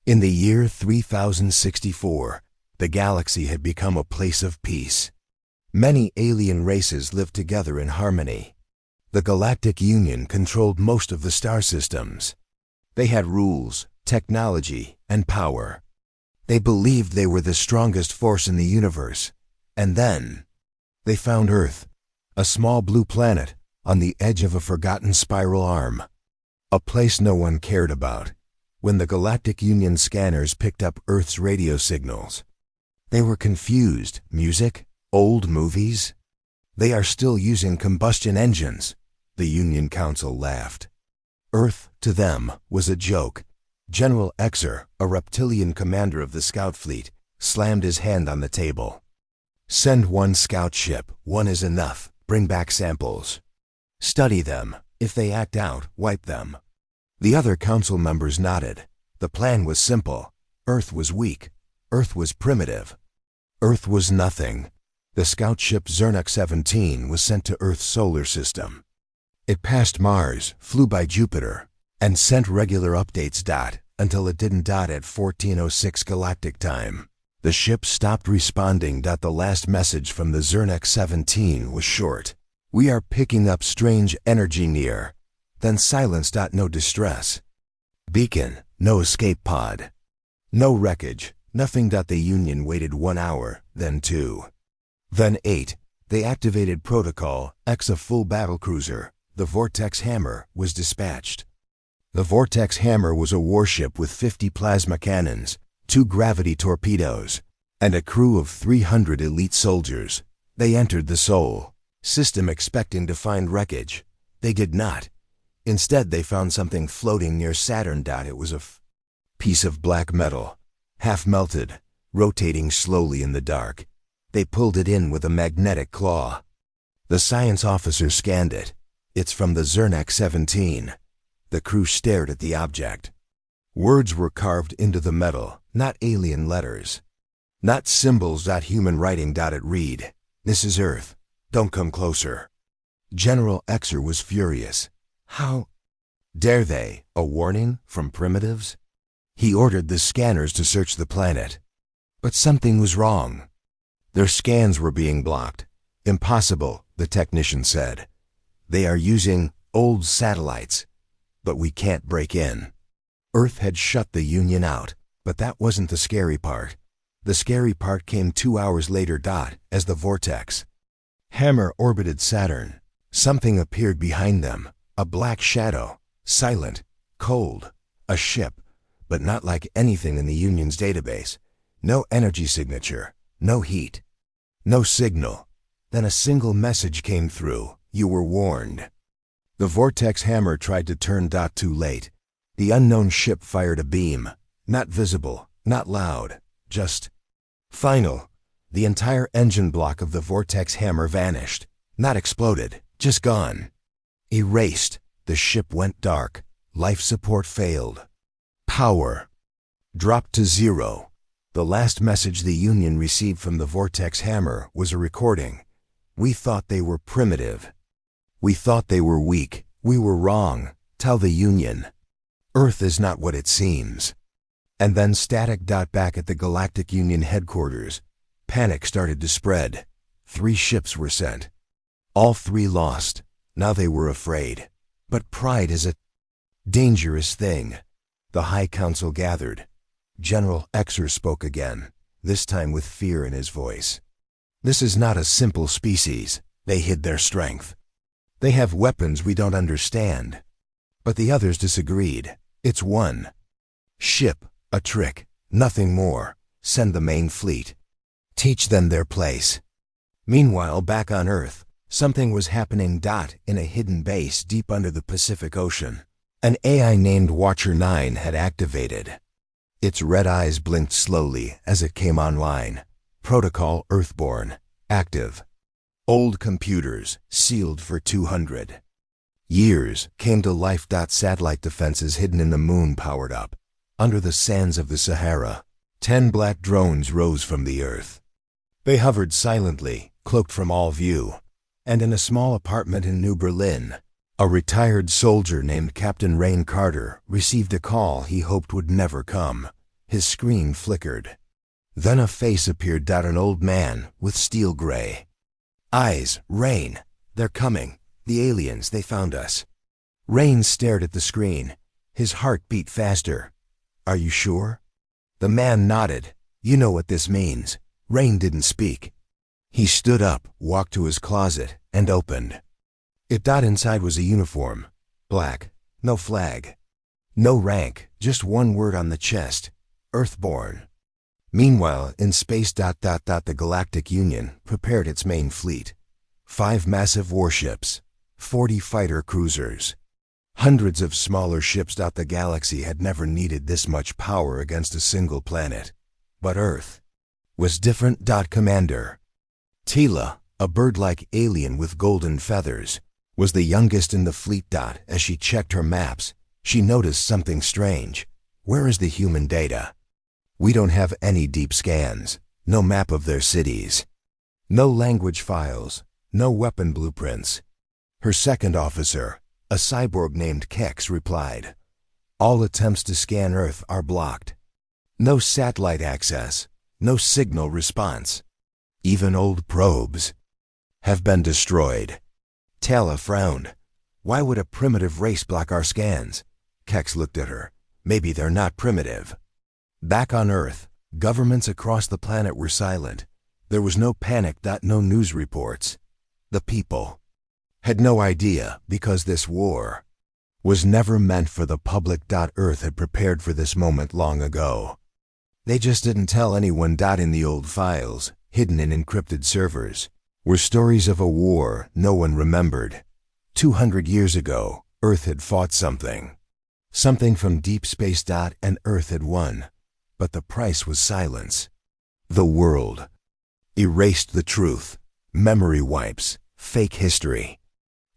In the year 3064, the galaxy had become a place of peace. Many alien races lived together in harmony. The Galactic Union controlled most of the star systems. They had rules, technology, and power. They believed they were the strongest force in the universe. And then, they found Earth, a small blue planet on the edge of a forgotten spiral arm. A place no one cared about. When the Galactic Union scanners picked up Earth's radio signals, they were confused. Music? Old movies? They are still using combustion engines, the Union Council laughed. Earth, to them, was a joke. General Exer, a reptilian commander of the scout fleet, slammed his hand on the table. Send one scout ship, one is enough. Bring back samples. Study them. If they act out, wipe them. The other council members nodded. The plan was simple. Earth was weak. Earth was primitive. Earth was nothing. The scout ship Zernak 17 was sent to Earth's solar system. It passed Mars, flew by Jupiter, and sent regular updates. Until it didn't. At 1406 galactic time. The ship stopped responding. The last message from the Zernak 17 was short. We are picking up strange energy near. Then silence. No distress. Beacon, no escape pod. No wreckage, nothing. The Union waited 1 hour, then 2. Then 8. They activated Protocol X. A full battlecruiser, the Vortex Hammer, was dispatched. The Vortex Hammer was a warship with 50 plasma cannons, 2 gravity torpedoes, and a crew of 300 elite soldiers. They entered the Sol system expecting to find wreckage. They did not. Instead, they found something floating near Saturn. It was a piece of black metal, half melted, rotating slowly in the dark. They pulled it in with a magnetic claw. The science officer scanned it. It's from the Zernak 17. The crew stared at the object. Words were carved into the metal, not alien letters. Not symbols. Human writing. It read, "This is Earth. Don't come closer." General Exer was furious. How dare they? A warning from primitives? He ordered the scanners to search the planet. But something was wrong. Their scans were being blocked. Impossible, the technician said. They are using old satellites. But we can't break in. Earth had shut the Union out, but that wasn't the scary part. The scary part came 2 hours later. As the Vortex Hammer orbited Saturn, something appeared behind them. A black shadow, silent, cold, a ship, but not like anything in the Union's database. No energy signature, no heat, no signal. Then a single message came through. You were warned. The Vortex Hammer tried to turn. Too late. The unknown ship fired a beam. Not visible, not loud, just final. The entire engine block of the Vortex Hammer vanished. Not exploded, just gone. Erased. The ship went dark. Life support failed. Power dropped to 0. The last message the Union received from the Vortex Hammer was a recording. We thought they were primitive. We thought they were weak. We were wrong. Tell the Union. Earth is not what it seems. And then static. Back at the Galactic Union headquarters, panic started to spread. 3 ships were sent. All 3 lost. Now they were afraid. But pride is a dangerous thing. The High Council gathered. General Exer spoke again, this time with fear in his voice. This is not a simple species. They hid their strength. They have weapons we don't understand. But the others disagreed. It's one ship, a trick, nothing more. Send the main fleet. Teach them their place. Meanwhile, back on Earth, something was happening. In a hidden base deep under the Pacific Ocean, an AI named Watcher 9 had activated. Its red eyes blinked slowly as it came online. Protocol Earthborn, active. Old computers, sealed for 200 years, came to life. Satellite defenses hidden in the moon powered up. Under the sands of the Sahara, 10 black drones rose from the Earth. They hovered silently, cloaked from all view. And in a small apartment in New Berlin, a retired soldier named Captain Rain Carter received a call he hoped would never come. His screen flickered. Then a face appeared, an old man with steel gray eyes. Rain. They're coming. The aliens, they found us. Rain stared at the screen. His heart beat faster. Are you sure? The man nodded. You know what this means. Rain didn't speak. He stood up, walked to his closet, and opened. Inside was a uniform. Black. No flag. No rank. Just one word on the chest. Earthborn. Meanwhile, in space, the Galactic Union prepared its main fleet. 5 massive warships. 40 fighter cruisers. Hundreds of smaller ships. The galaxy had never needed this much power against a single planet. But Earth was different. Commander Tila, a bird-like alien with golden feathers, was the youngest in the fleet. As she checked her maps, she noticed something strange. Where is the human data? We don't have any deep scans, no map of their cities, no language files, no weapon blueprints. Her second officer, a cyborg named Kex, replied, all attempts to scan Earth are blocked. No satellite access, no signal response. Even old probes have been destroyed. Tala frowned. Why would a primitive race block our scans? Kex looked at her. Maybe they're not primitive. Back on Earth, governments across the planet were silent. There was no panic. No news reports. The people had no idea, because this war was never meant for the public. Earth had prepared for this moment long ago. They just didn't tell anyone. In the old files, hidden in encrypted servers, were stories of a war no one remembered. 200 years ago, Earth had fought something from deep space. And Earth had won. But the price was silence. The world erased the truth. Memory wipes. Fake history.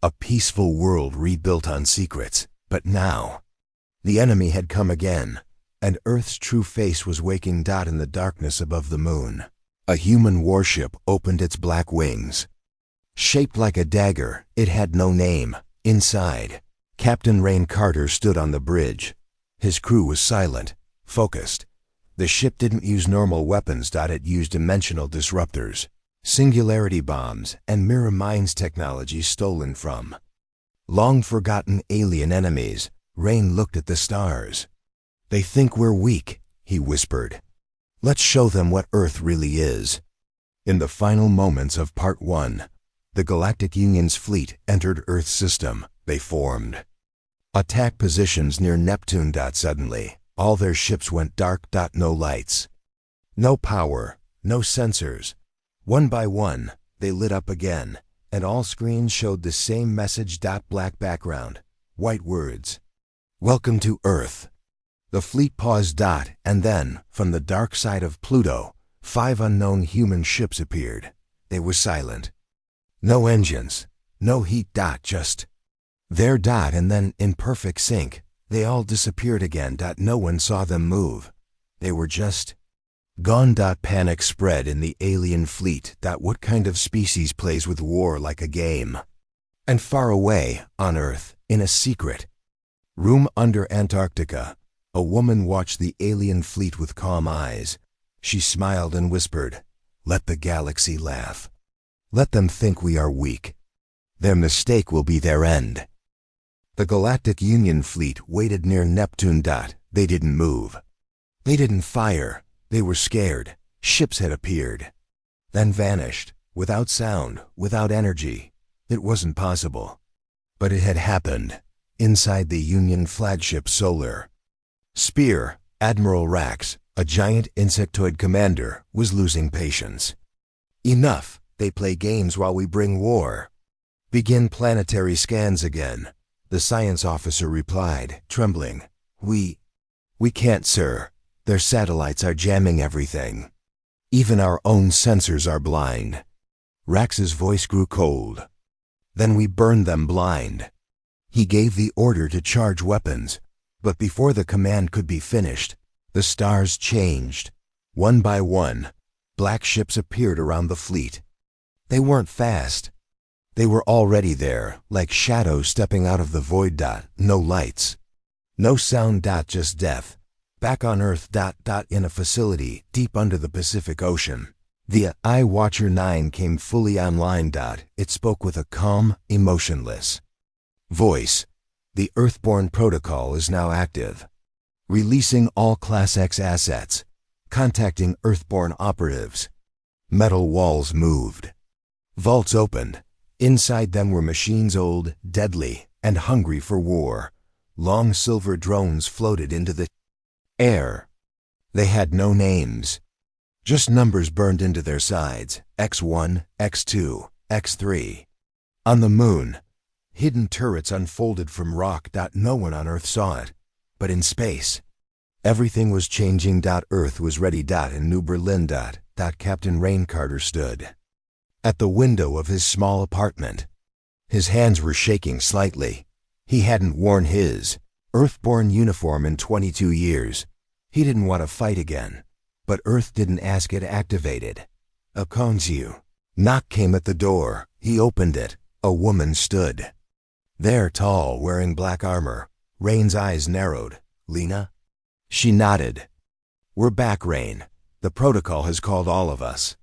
A peaceful world rebuilt on secrets. But now, the enemy had come again, and Earth's true face was waking. In the darkness above the moon, a human warship opened its black wings. Shaped like a dagger, it had no name. Inside, Captain Rain Carter stood on the bridge. His crew was silent, focused. The ship didn't use normal weapons. It used dimensional disruptors, singularity bombs, and mirror mines technology stolen from long-forgotten alien enemies. Rain looked at the stars. They think we're weak, he whispered. Let's show them what Earth really is. In the final moments of Part 1, the Galactic Union's fleet entered Earth's system. They formed attack positions near Neptune. Suddenly, all their ships went dark. No lights, no power, no sensors. One by one, they lit up again, and all screens showed the same message. Black background, white words. Welcome to Earth. The fleet paused. And then, from the dark side of Pluto, 5 unknown human ships appeared. They were silent. No engines, no heat. Just there. And then, in perfect sync, they all disappeared again. No one saw them move. They were just gone. Panic spread in the alien fleet. What kind of species plays with war like a game? And far away, on Earth, in a secret room under Antarctica, a woman watched the alien fleet with calm eyes. She smiled and whispered, let the galaxy laugh. Let them think we are weak. Their mistake will be their end. The Galactic Union fleet waited near Neptune. They didn't move. They didn't fire. They were scared. Ships had appeared, then vanished, without sound, without energy. It wasn't possible. But it had happened. Inside the Union flagship Solar Spear, Admiral Rax, a giant insectoid commander, was losing patience. Enough. They play games while we bring war. Begin planetary scans again, the science officer replied, trembling. We can't, sir. Their satellites are jamming everything. Even our own sensors are blind. Rax's voice grew cold. Then we burned them blind. He gave the order to charge weapons, but before the command could be finished, the stars changed. One by one, black ships appeared around the fleet. They weren't fast. They were already there, like shadows stepping out of the void. No lights, no sound. Just death. Back on Earth, in a facility deep under the Pacific Ocean, the iWatcher 9 came fully online. It spoke with a calm, emotionless voice. The Earthborn protocol is now active. Releasing all Class X assets. Contacting Earthborn operatives. Metal walls moved. Vaults opened. Inside them were machines old, deadly, and hungry for war. Long silver drones floated into the air. They had no names. Just numbers burned into their sides. X1, X2, X3. On the moon, hidden turrets unfolded from rock. No one on Earth saw it. But in space, everything was changing. Earth was ready. In New Berlin. Captain Rain Carter stood at the window of his small apartment. His hands were shaking slightly. He hadn't worn his Earthborn uniform in 22 years. He didn't want to fight again. But Earth didn't ask it activated. A Konzu knock came at the door. He opened it. A woman stood there, tall, wearing black armor. Rain's eyes narrowed. Lena? She nodded. We're back, Rain. The protocol has called all of us.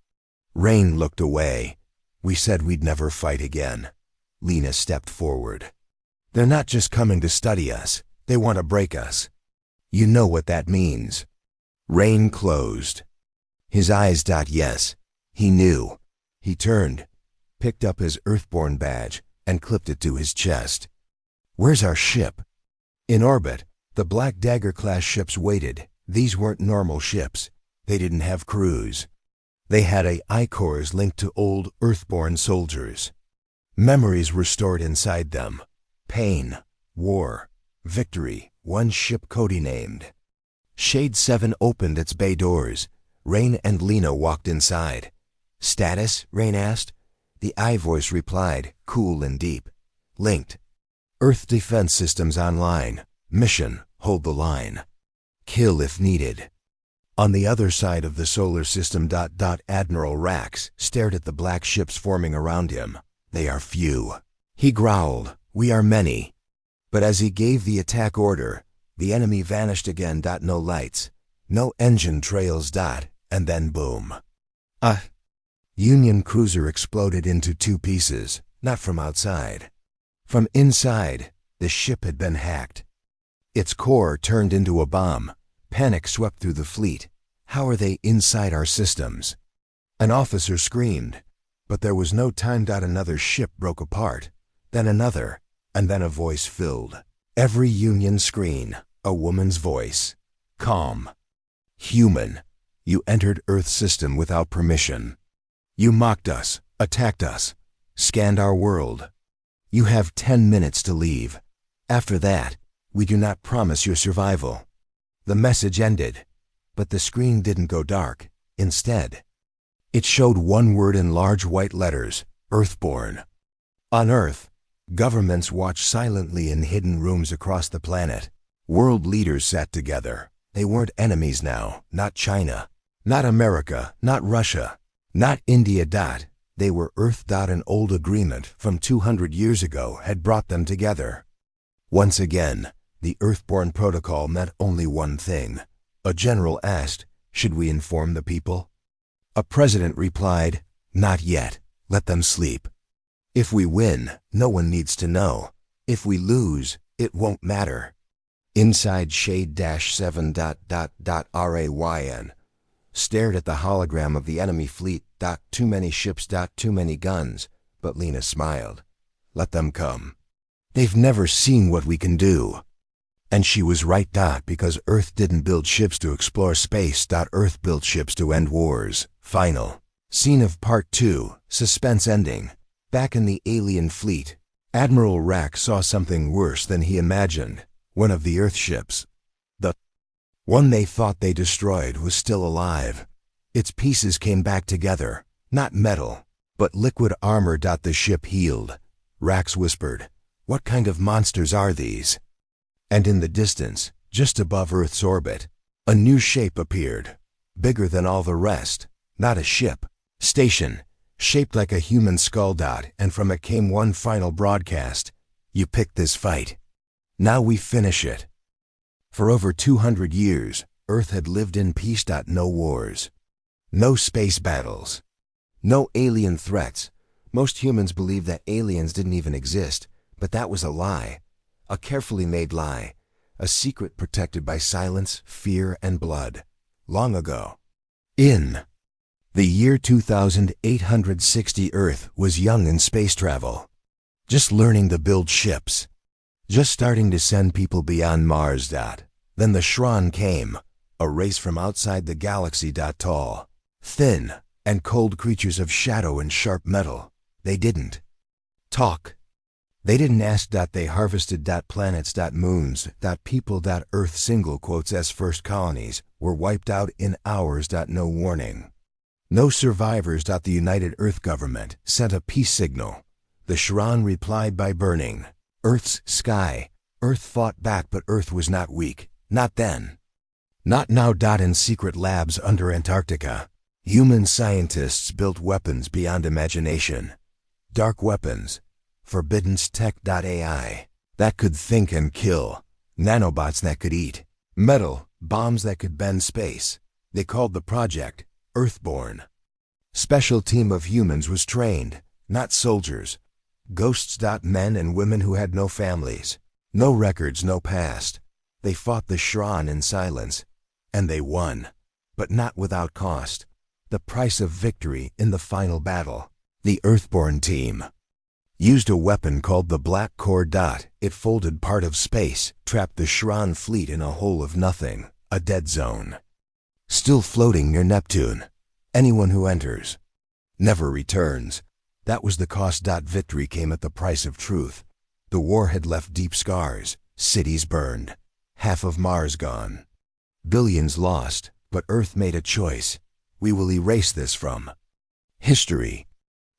Rain looked away. We said we'd never fight again. Lena stepped forward. They're not just coming to study us. They want to break us. You know what that means. Rain closed his eyes. Yes, he knew. He turned, picked up his Earthborn badge, and clipped it to his chest. Where's our ship? In orbit. The Black Dagger-class ships waited. These weren't normal ships. They didn't have crews. They had I-cores linked to old Earthborn soldiers. Memories were stored inside them. Pain, war, victory. One ship Cody named. Shade 7 opened its bay doors. Rain and Lena walked inside. Status? Rain asked. The I-voice replied, cool and deep. Linked. Earth defense systems online. Mission, hold the line. Kill if needed. On the other side of the solar system. Admiral Rax stared at the black ships forming around him. They are few. He growled, we are many. But as he gave the attack order, the enemy vanished again. No lights, no engine trails. And then boom. A Union cruiser exploded into two pieces, not from outside. From inside, the ship had been hacked. Its core turned into a bomb. Panic swept through the fleet. How are they inside our systems? An officer screamed, but there was no time. Another ship broke apart, then another, and then a voice filled every Union screen. A woman's voice. Calm. Human, you entered Earth's system without permission. You mocked us, attacked us, scanned our world. You have 10 minutes to leave. After that, we do not promise your survival. The message ended, but the screen didn't go dark. Instead, it showed one word in large white letters, Earthborn. On Earth, governments watched silently in hidden rooms across the planet. World leaders sat together. They weren't enemies now, not China, not America, not Russia, not India. They were Earth. An old agreement from 200 years ago had brought them together. Once again, the Earthborn protocol meant only one thing. A general asked, should we inform the people? A president replied, not yet. Let them sleep. If we win, no one needs to know. If we lose, it won't matter. Inside Shade-7. Rayn stared at the hologram of the enemy fleet. Too many ships. Too many guns. But Lena smiled. Let them come. They've never seen what we can do. And she was right. Because Earth didn't build ships to explore space. Earth built ships to end wars. Final scene of Part 2. Suspense ending. Back in the alien fleet, Admiral Rax saw something worse than he imagined. One of the Earth ships, the one they thought they destroyed, was still alive. Its pieces came back together, not metal, but liquid armor. The ship healed. Rax whispered, what kind of monsters are these? And in the distance, just above Earth's orbit, a new shape appeared, bigger than all the rest. Not a ship. Station, shaped like a human skull. And from it came one final broadcast. You picked this fight. Now we finish it. For over 200 years, Earth had lived in peace. No wars. No space battles. No alien threats. Most humans believed that aliens didn't even exist, but that was a lie. A carefully made lie. A secret protected by silence, fear, and blood. Long ago. In the year 2860, Earth was young in space travel. Just learning to build ships. Just starting to send people beyond Mars. Then the Shran came, a race from outside the galaxy. Tall, thin, and cold creatures of shadow and sharp metal. They didn't talk. They didn't ask. They harvested. Planets. Moons. People. Earth. Single quotes as first colonies were wiped out in hours. No warning. No survivors. The United Earth government sent a peace signal. The Shran replied by burning Earth's sky. Earth fought back, but Earth was not weak. Not then. Not now. In secret labs under Antarctica, human scientists built weapons beyond imagination. Dark weapons. Forbidden tech. AI that could think and kill. Nanobots that could eat. Metal bombs that could bend space. They called the project Earthborn. Special team of humans was trained, not soldiers. Ghosts. Men and women who had no families. No records, no past. They fought the Shran in silence. And they won. But not without cost. The price of victory in the final battle. The Earthborn team used a weapon called the Black Core. It folded part of space, trapped the Shran fleet in a hole of nothing, a dead zone. Still floating near Neptune. Anyone who enters never returns. That was the cost. Victory came at the price of truth. The war had left deep scars, cities burned, half of Mars gone. Billions lost, but Earth made a choice. We will erase this from history.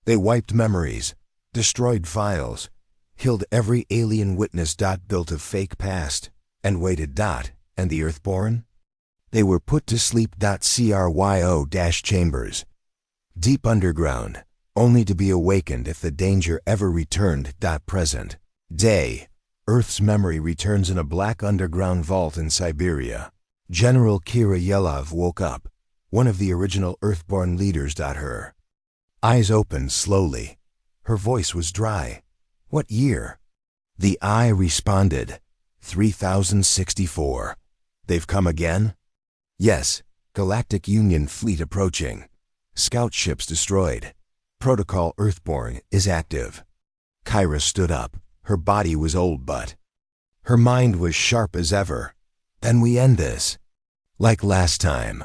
They wiped memories, destroyed files, killed every alien witness. Built a fake past, and waited. And the Earthborn? They were put to sleep. Cryo-chambers. Deep underground, only to be awakened if the danger ever returned. Present day, Earth's memory returns in a black underground vault in Siberia. General Kira Yelov woke up, one of the original Earthborn leaders. Her eyes opened slowly. Her voice was dry. What year? The eye responded. 3064. They've come again? Yes. Galactic Union fleet approaching. Scout ships destroyed. Protocol Earthborn is active. Kyra stood up. Her body was old, but her mind was sharp as ever. Then we end this. Like last time.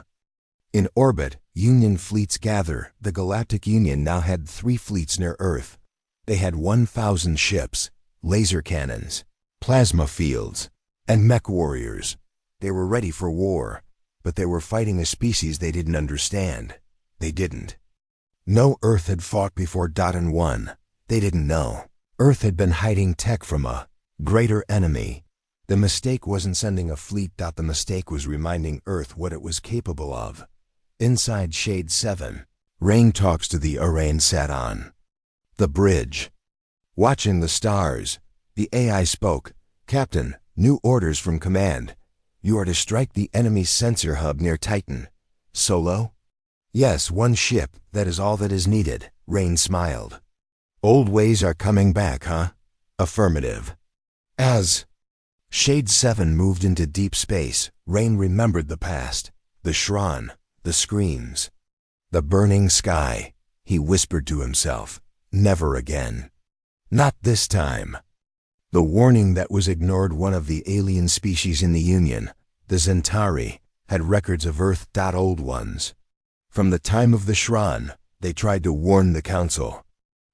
In orbit, Union fleets gather. The Galactic Union now had 3 fleets near Earth. They had 1,000 ships, laser cannons, plasma fields, and mech warriors. They were ready for war, but they were fighting a species they didn't understand. They didn't. No Earth had fought before. And won. They didn't know. Earth had been hiding tech from a greater enemy. The mistake wasn't sending a fleet. The mistake was reminding Earth what it was capable of. Inside Shade 7, Rain talks to the Arain sat on the bridge. Watching the stars, the AI spoke. Captain, new orders from command. You are to strike the enemy's sensor hub near Titan. Solo? Yes, 1 ship, that is all that is needed. Rain smiled. Old ways are coming back, huh? Affirmative. As Shade 7 moved into deep space, Rain remembered the past. The Shran, the screams, the burning sky. He whispered to himself, never again. Not this time. The warning that was ignored. One of the alien species in the Union, the Zentari, had records of Earth. Old ones. From the time of the Shran, they tried to warn the Council.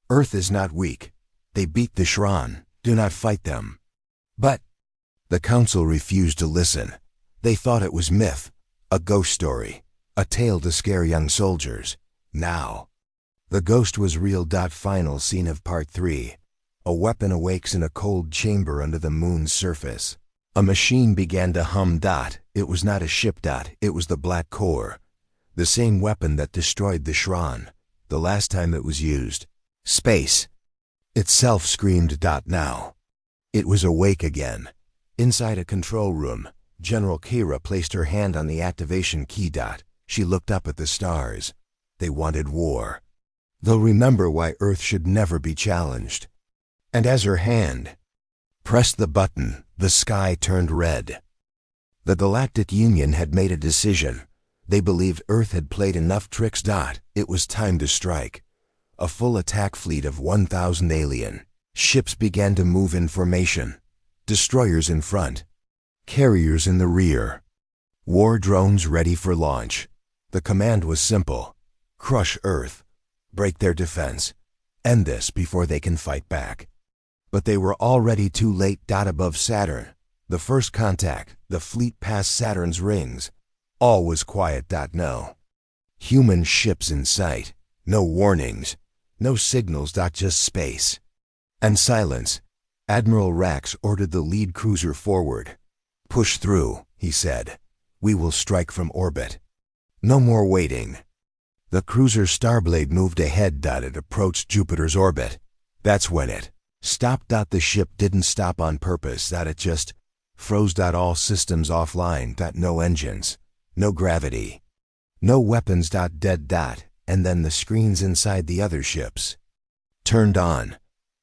Earth is not weak. They beat the Shran. Do not fight them. But the Council refused to listen. They thought it was myth, a ghost story, a tale to scare young soldiers. Now, the ghost was real. Final scene of Part 3. A weapon awakes in a cold chamber under the moon's surface. A machine began to hum. It was not a ship. It was the Black Core. The same weapon that destroyed the Shran, the last time it was used. Space itself screamed. Now, it was awake again. Inside a control room, General Kira placed her hand on the activation key. She looked up at the stars. They wanted war. They'll remember why Earth should never be challenged. And as her hand pressed the button, the sky turned red. The Galactic Union had made a decision. They believed Earth had played enough tricks. It was time to strike. A full attack fleet of 1,000 alien ships began to move in formation. Destroyers in front, carriers in the rear. War drones ready for launch. The command was simple. Crush Earth. Break their defense. End this before they can fight back. But they were already too late. Above Saturn, the first contact, the fleet passed Saturn's rings. All was quiet. No human ships in sight. No warnings. No signals. Just space. And silence. Admiral Rax ordered the lead cruiser forward. Push through, he said. We will strike from orbit. No more waiting. The cruiser Starblade moved ahead. It approached Jupiter's orbit. That's when it stopped. The ship didn't stop on purpose. It just froze. All systems offline. No engines. No gravity. No weapons. Dead. And then the screens inside the other ships turned on.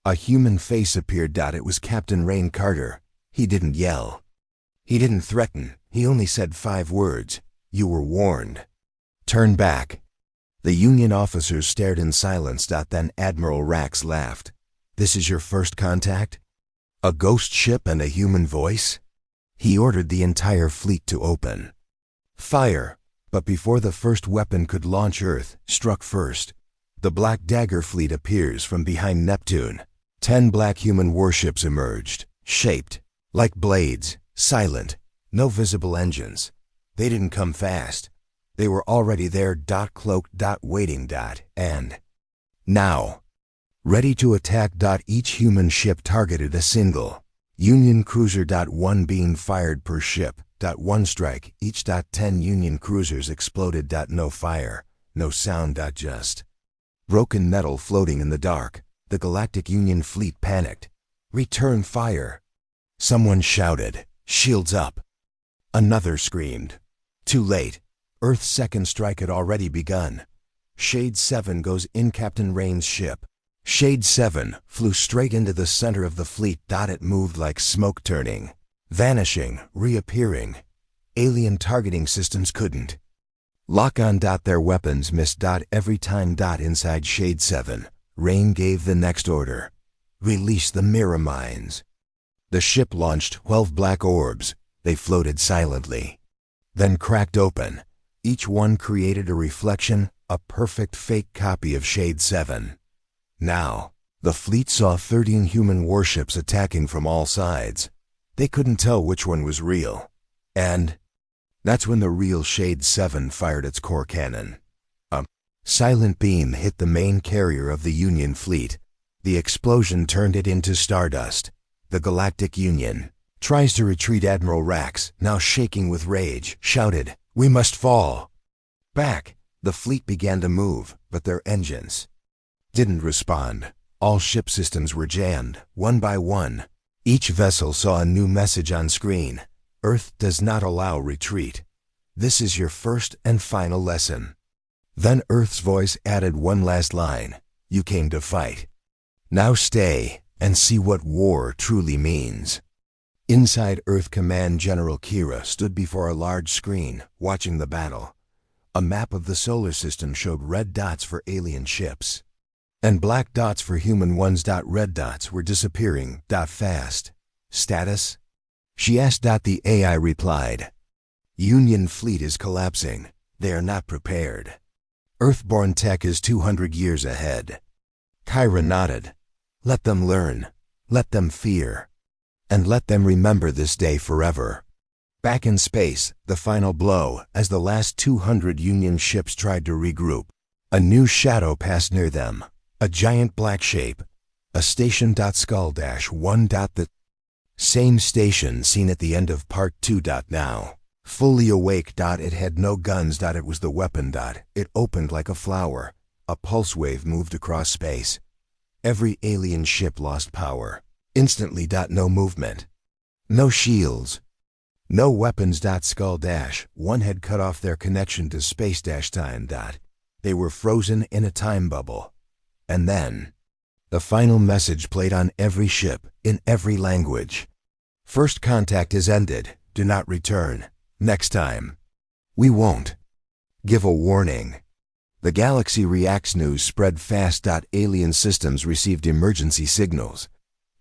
A human face appeared. It was Captain Rain Carter. He didn't yell. He didn't threaten. He only said 5 words. You were warned. Turn back. The Union officers stared in silence. Then Admiral Rax laughed. This is your first contact? A ghost ship and a human voice? He ordered the entire fleet to open fire. But before the first weapon could launch, Earth struck first. The Black Dagger fleet appears from behind Neptune. 10 black human warships emerged, shaped like blades, silent, no visible engines. They didn't come fast. They were already there. Cloaked. Waiting. And now ready to attack. Each human ship targeted a single Union cruiser. 1 beam fired per ship. 1 strike each. 10 Union cruisers exploded. No fire, no sound. Just broken metal floating in the dark. The Galactic Union fleet panicked. Return fire. Someone shouted, shields up. Another screamed. Too late. Earth's second strike had already begun. Shade 7 goes in Captain Rain's ship. Shade 7 flew straight into the center of the fleet. It moved like smoke, turning, vanishing, reappearing. Alien targeting systems couldn't lock on. Their weapons missed. Every time. Inside Shade 7, Rain gave the next order. Release the mirror mines. The ship launched 12 black orbs. They floated silently, then cracked open. Each one created a reflection, a perfect fake copy of Shade 7. Now, the fleet saw 13 human warships attacking from all sides. They couldn't tell which one was real. And that's when the real Shade 7 fired its core cannon. A silent beam hit the main carrier of the Union fleet. The explosion turned it into stardust. The Galactic Union tries to retreat. Admiral Rax, now shaking with rage, shouted, "We must fall back." The fleet began to move, but their engines didn't respond. All ship systems were jammed, one by one. Each vessel saw a new message on screen. Earth does not allow retreat. This is your first and final lesson. Then Earth's voice added one last line. You came to fight. Now stay and see what war truly means. Inside Earth Command, General Kira stood before a large screen, watching the battle. A map of the solar system showed red dots for alien ships and black dots for human ones. Red dots were disappearing. Fast. Status? She asked. The AI replied, Union fleet is collapsing. They are not prepared. Earthborn tech is 200 years ahead. Kira nodded. Let them learn. Let them fear. And let them remember this day forever. Back in space, the final blow, as the last 200 Union ships tried to regroup. A new shadow passed near them. A giant black shape. A station. Skull-1. The same station seen at the end of Part 2. Now, fully awake. It had no guns. It was the weapon. It opened like a flower. A pulse wave moved across space. Every alien ship lost power. Instantly. No movement. No shields. No weapons. Skull dash. One had cut off their connection to space time. They were frozen in a time bubble. And then, the final message played on every ship, in every language. First contact is ended. Do not return. Next time. We won't. Give a warning. The galaxy reacts. News spread fast. Alien systems received emergency signals.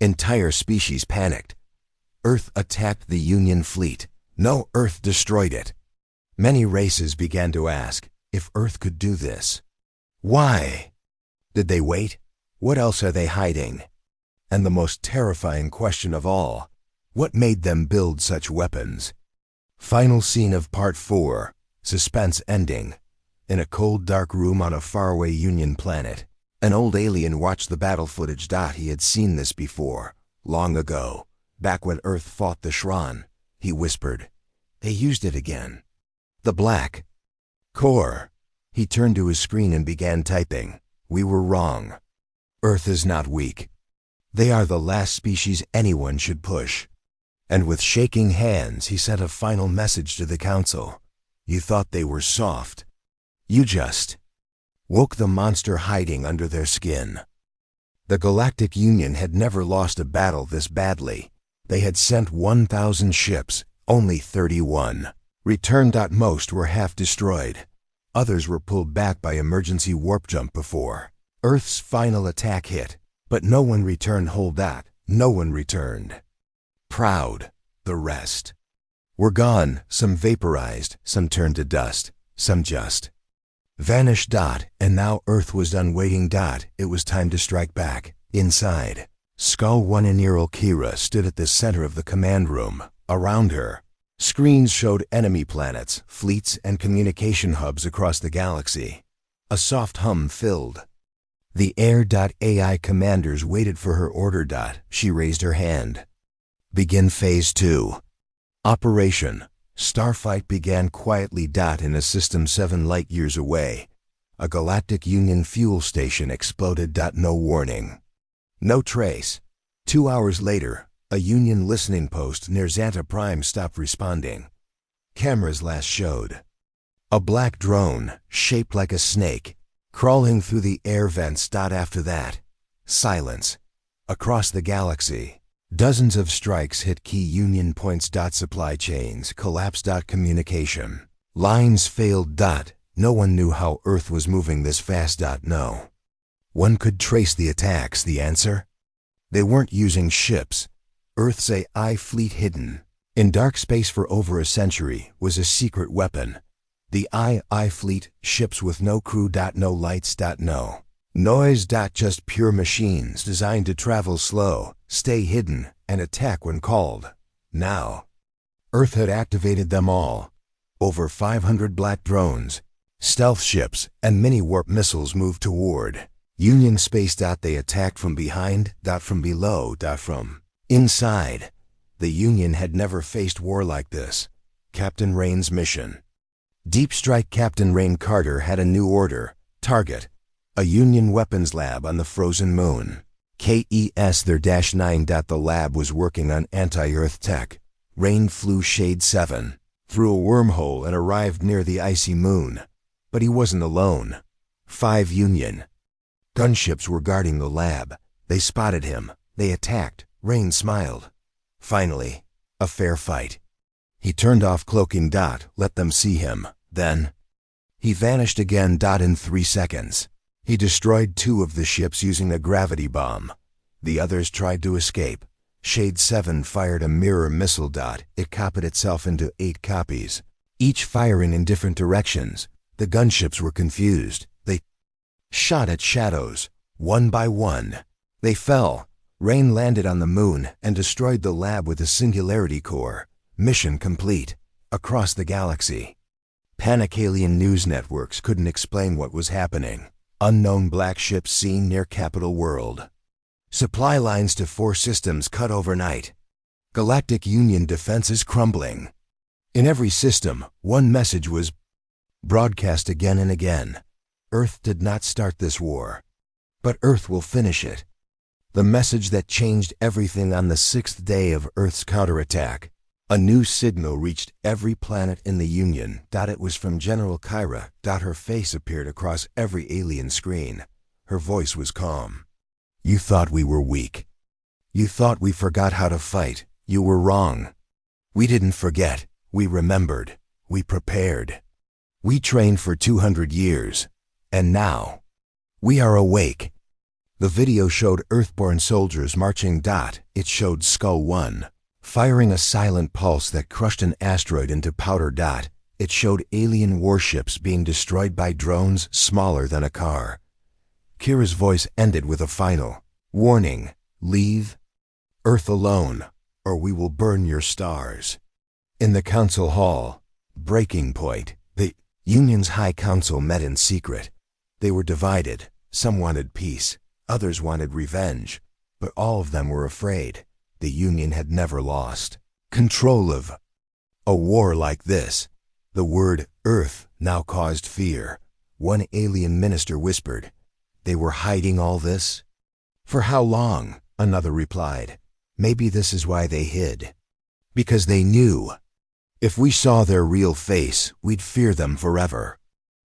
Entire species panicked. Earth attacked the Union fleet. No, Earth destroyed it. Many races began to ask if Earth could do this. Why? Did they wait? What else are they hiding? And the most terrifying question of all, what made them build such weapons? Final scene of Part 4, suspense ending. In a cold, dark room on a faraway Union planet, an old alien watched the battle footage. He had seen this before, long ago, back when Earth fought the Shran. He whispered, "They used it again. The black core." He turned to his screen and began typing. "We were wrong. Earth is not weak. They are the last species anyone should push." And with shaking hands, he sent a final message to the Council. "You thought they were soft. You just woke the monster hiding under their skin." The Galactic Union had never lost a battle this badly. They had sent 1,000 ships, only 31 returned. Most were half destroyed. Others were pulled back by emergency warp jump before Earth's final attack hit. But no one returned whole. No one returned proud. The rest were gone. Some vaporized, some turned to dust, some just vanished. And now Earth was done waiting. It was time to strike back. Inside, Skull One and Kira stood at the center of the command room. Around her, screens showed enemy planets, fleets, and communication hubs across the galaxy. A soft hum filled the air. AI commanders waited for her order. She raised her hand. "Begin Phase 2. Operation." Starfight began quietly. In a system 7 light-years away, a Galactic Union fuel station exploded. No warning. No trace. 2 hours later, a Union listening post near Xanta Prime stopped responding. Cameras last showed a black drone, shaped like a snake, crawling through the air vents. After that, silence. Across the galaxy, dozens of strikes hit key Union points. Supply chains collapsed. Communication lines failed. No one knew how Earth was moving this fast. No one could trace the attacks. The answer? They weren't using ships. Earth's AI fleet, hidden in dark space for over a century, was a secret weapon. The AI fleet, ships with no crew. No lights. No noise. Just pure machines designed to travel slow, stay hidden, and attack when called. Now, Earth had activated them all. Over 500 black drones, stealth ships, and mini-warp missiles moved toward Union space. They attacked from behind. From below. From inside. The Union had never faced war like this. Captain Rain's mission. Deep Strike. Captain Rain Carter had a new order. Target: a Union weapons lab on the frozen moon. KES their -9. The lab was working on anti-Earth tech. Rain flew Shade 7 through a wormhole and arrived near the icy moon. But he wasn't alone. 5 Union gunships were guarding the lab. They spotted him. They attacked. Rain smiled. Finally, a fair fight. He turned off cloaking. Let them see him. Then, he vanished again. In 3 seconds. He destroyed 2 of the ships using a gravity bomb. The others tried to escape. Shade 7 fired a mirror missile. It copied itself into 8 copies, each firing in different directions. The gunships were confused. They shot at shadows, one by one. They fell. Rain landed on the moon and destroyed the lab with a singularity core. Mission complete. Across the galaxy, panic alien news networks couldn't explain what was happening. Unknown black ships seen near Capital World. Supply lines to 4 systems cut overnight. Galactic Union defenses crumbling. In every system, one message was broadcast again and again. Earth did not start this war, but Earth will finish it. The message that changed everything on the 6th day of Earth's counterattack. A new signal reached every planet in the Union. It was from General Kyra. Her face appeared across every alien screen. Her voice was calm. You thought we were weak. You thought we forgot how to fight. You were wrong. We didn't forget. We remembered. We prepared. We trained for 200 years. And now, we are awake. The video showed Earthborn soldiers marching. It showed Skull One firing a silent pulse that crushed an asteroid into powder. It showed alien warships being destroyed by drones smaller than a car. Kira's voice ended with a final warning: leave Earth alone, or we will burn your stars. In the council hall, breaking point, the Union's High Council met in secret. They were divided. Some wanted peace, others wanted revenge, but all of them were afraid. The Union had never lost control of a war like this. The word Earth now caused fear. One alien minister whispered, "They were hiding all this?" "For how long?" another replied. "Maybe this is why they hid. Because they knew. If we saw their real face, we'd fear them forever."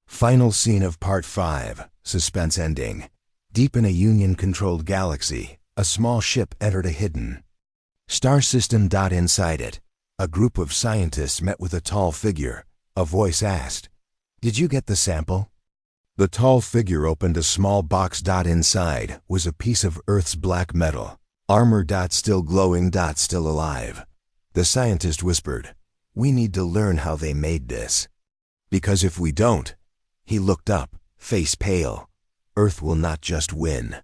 Final scene of Part 5, suspense ending. Deep in a Union-controlled galaxy, a small ship entered a hidden star system. Inside it, a group of scientists met with a tall figure. A voice asked, "Did you get the sample?" The tall figure opened a small box. Inside was a piece of Earth's black metal. Armor. Still glowing. Still alive. The scientist whispered, "We need to learn how they made this. Because if we don't," he looked up, face pale, "Earth will not just win.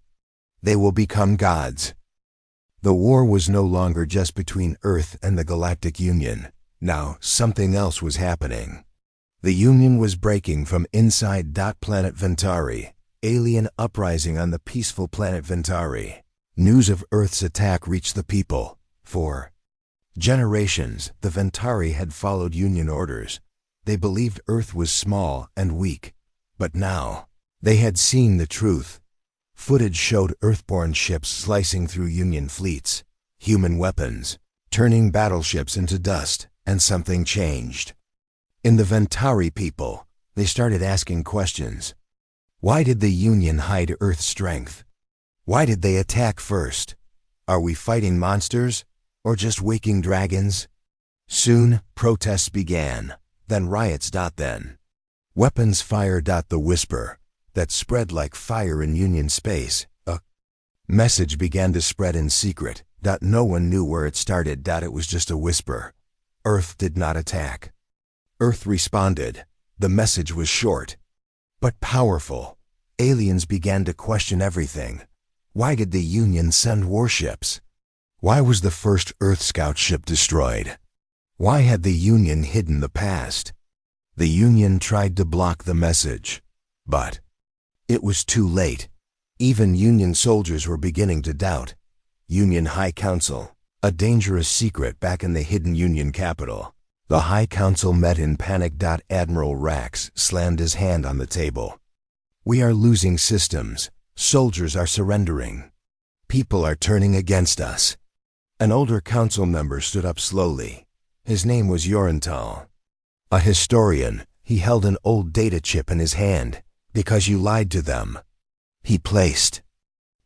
They will become gods." The war was no longer just between Earth and the Galactic Union. Now, something else was happening. The Union was breaking from inside. Planet Ventari. Alien uprising on the peaceful planet Ventari. News of Earth's attack reached the people. For generations, the Ventari had followed Union orders. They believed Earth was small and weak. But now, they had seen the truth. Footage showed Earthborn ships slicing through Union fleets, human weapons, turning battleships into dust, and something changed. In the Ventari people, they started asking questions. Why did the Union hide Earth's strength? Why did they attack first? Are we fighting monsters, or just waking dragons? Soon, protests began, then riots. Then, weapons fire. The whisper that spread like fire in Union space. A message began to spread in secret. No one knew where it started. It was just a whisper. Earth did not attack. Earth responded. The message was short, but powerful. Aliens began to question everything. Why did the Union send warships? Why was the first Earth Scout ship destroyed? Why had the Union hidden the past? The Union tried to block the message, but it was too late. Even Union soldiers were beginning to doubt. Union High Council, a dangerous secret back in the hidden Union capital. The High Council met in panic. Admiral Rax slammed his hand on the table. "We are losing systems. Soldiers are surrendering. People are turning against us." An older council member stood up slowly. His name was Yorental. A historian, he held an old data chip in his hand. "Because you lied to them." He placed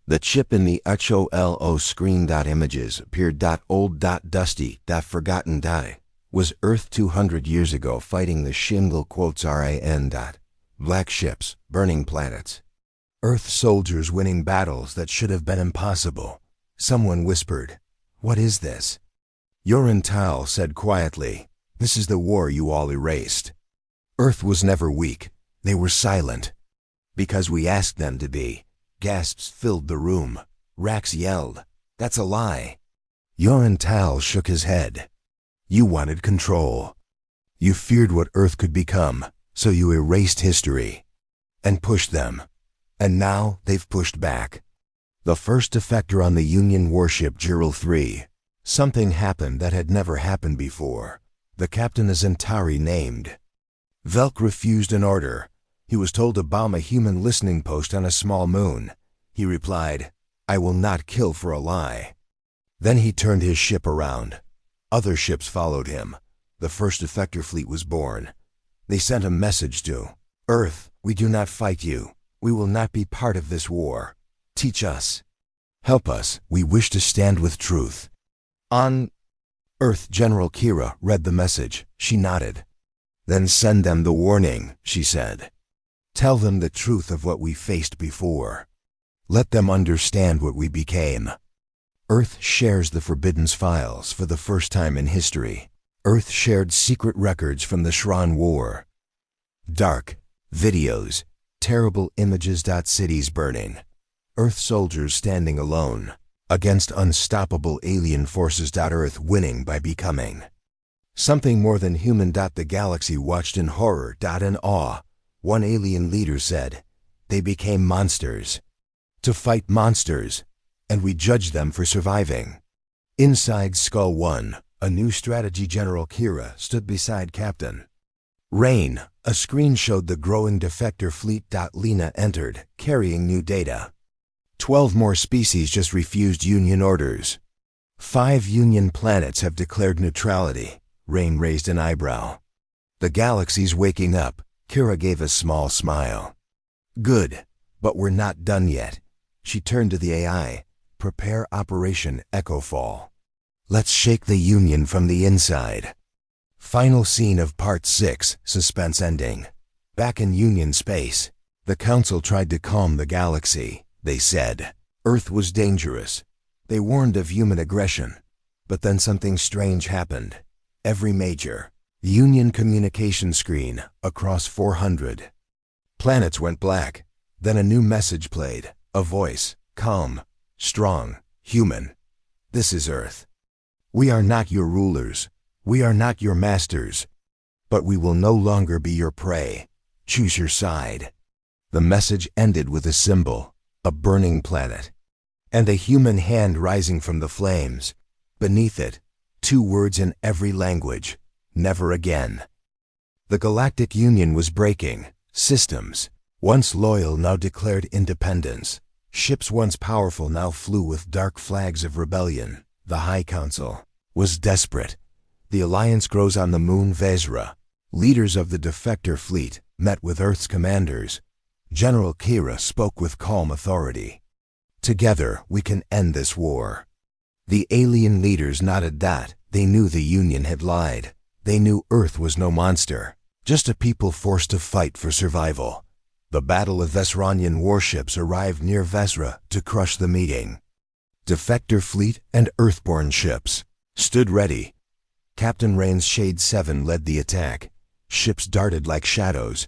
the chip in the HOLO screen. Images appeared. Old. Dusty. Forgotten. Was Earth 200 years ago fighting the Shingle RAN. Black ships, burning planets. Earth soldiers winning battles that should have been impossible. Someone whispered, "What is this?" Yorental said quietly, "This is the war you all erased." Earth was never weak. They were silent. Because we asked them to be. Gasps filled the room. Rax yelled, "That's a lie." Yorental shook his head. "You wanted control. You feared what Earth could become, so you erased history and pushed them. And now they've pushed back." The first defector on the Union warship Gerald 3. Something happened that had never happened before. The captain is Zentari named. Velk refused an order. He was told to bomb a human listening post on a small moon. He replied, "I will not kill for a lie." Then he turned his ship around. Other ships followed him. The first defector fleet was born. They sent a message to Earth: we do not fight you. We will not be part of this war. Teach us. Help us. We wish to stand with truth. On Earth, General Kira read the message. She nodded. Then send them the warning, she said. Tell them the truth of what we faced before. Let them understand what we became. Earth shares the Forbidden's files for the first time in history. Earth shared secret records from the HFY War. Dark videos, terrible images. Cities burning. Earth soldiers standing alone against unstoppable alien forces. Earth winning by becoming something more than human. The galaxy watched in horror and awe. One alien leader said, "They became monsters. To fight monsters, and we judge them for surviving." Inside Skull One, a new strategy. General Kira stood beside Captain Rain. A screen showed the growing defector fleet. Lena entered, carrying new data. 12 more species just refused Union orders. 5 Union planets have declared neutrality. Rain raised an eyebrow. The galaxy's waking up. Kira gave a small smile. Good, but we're not done yet. She turned to the AI. Prepare Operation Echo Fall. Let's shake the Union from the inside. Final scene of Part 6, suspense ending. Back in Union space, the Council tried to calm the galaxy. They said Earth was dangerous. They warned of human aggression. But then something strange happened. Every major Union communication screen across 400 planets went black. Then a new message played. A voice, calm, strong, human. This is Earth. We are not your rulers. We are not your masters. But we will no longer be your prey. Choose your side. The message ended with a symbol, a burning planet, and a human hand rising from the flames. Beneath it, 2 words in every language: never again. The Galactic Union was breaking. Systems, once loyal, now declared independence. Ships once powerful now flew with dark flags of rebellion. The High Council was desperate. The Alliance grows on the moon Vezra. Leaders of the defector fleet met with Earth's commanders. General Kira spoke with calm authority. Together we can end this war. The alien leaders nodded. They knew the Union had lied. They knew Earth was no monster, just a people forced to fight for survival. The Battle of Vesranian warships arrived near Vezra to crush the meeting. Defector fleet and Earthborn ships stood ready. Captain Rain's Shade 7 led the attack. Ships darted like shadows.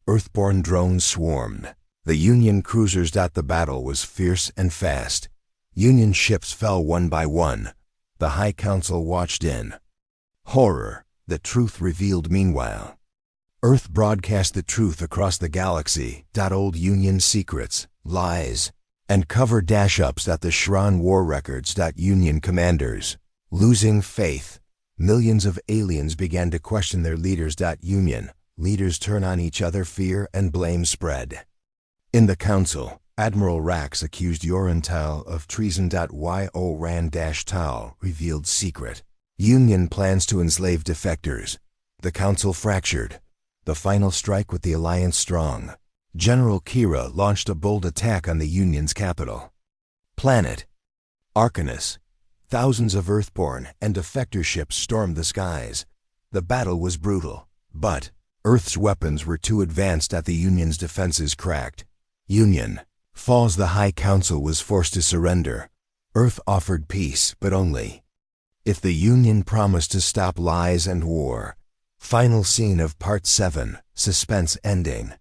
Earthborn drones swarmed. The Union cruisers. The battle was fierce and fast. Union ships fell one by one. The High Council watched in horror. The truth revealed meanwhile. Earth broadcast the truth across the galaxy. Old Union secrets, lies, and cover dash-ups. The HFY War records. Union commanders losing faith. Millions of aliens began to question their leaders. Union leaders turn on each other. Fear and blame spread. In the Council, Admiral Rax accused Yorental of treason. Yoran-Tal revealed secret Union plans to enslave defectors. The Council fractured. The final strike with the Alliance strong. General Kira launched a bold attack on the Union's capital. Planet Arcanus. Thousands of Earthborn and defector ships stormed the skies. The battle was brutal, but Earth's weapons were too advanced. The Union's defenses cracked. Union falls. The High Council was forced to surrender. Earth offered peace, but only if the Union promised to stop lies and war. Final scene of Part 7, suspense ending.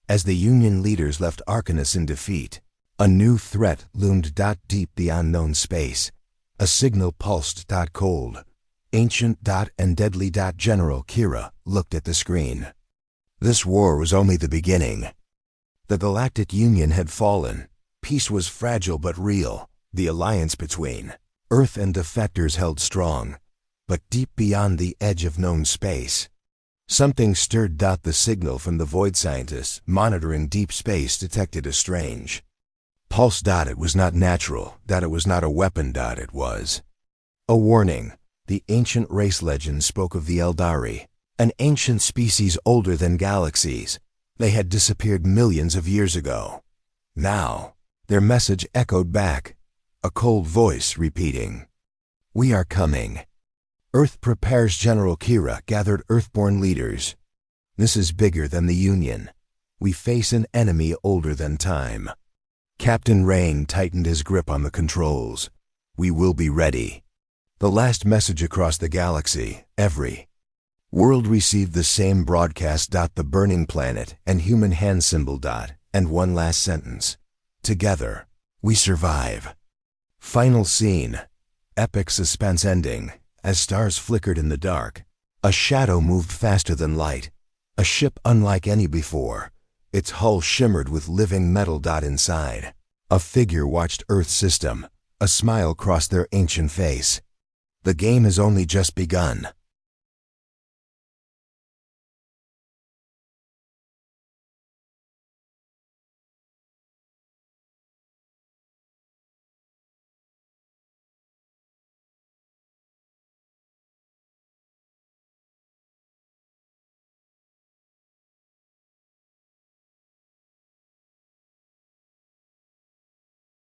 As the Union leaders left Arcanus in defeat, a new threat loomed. Deep the unknown space. A signal pulsed. Cold, ancient. And deadly. General Kira looked at the screen. This war was only the beginning. The Galactic Union had fallen. Peace was fragile but real. The alliance between Earth and defectors held strong. But deep beyond the edge of known space, something stirred. The signal from the void scientists monitoring deep space detected a strange pulse. It was not natural. It was not a weapon. It was a warning. The ancient race legend spoke of the Eldari, an ancient species older than galaxies. They had disappeared millions of years ago. Now, their message echoed back, a cold voice repeating, "We are coming." Earth prepares. General Kira gathered Earthborn leaders. "This is bigger than the Union. We face an enemy older than time." Captain Rain tightened his grip on the controls. "We will be ready." The last message across the galaxy, every world received the same broadcast. The burning planet and human hand symbol. And one last sentence. "Together, we survive." Final scene. Epic suspense ending. As stars flickered in the dark, a shadow moved faster than light. A ship unlike any before. Its hull shimmered with living metal. Inside, a figure watched Earth's system. A smile crossed their ancient face. "The game has only just begun."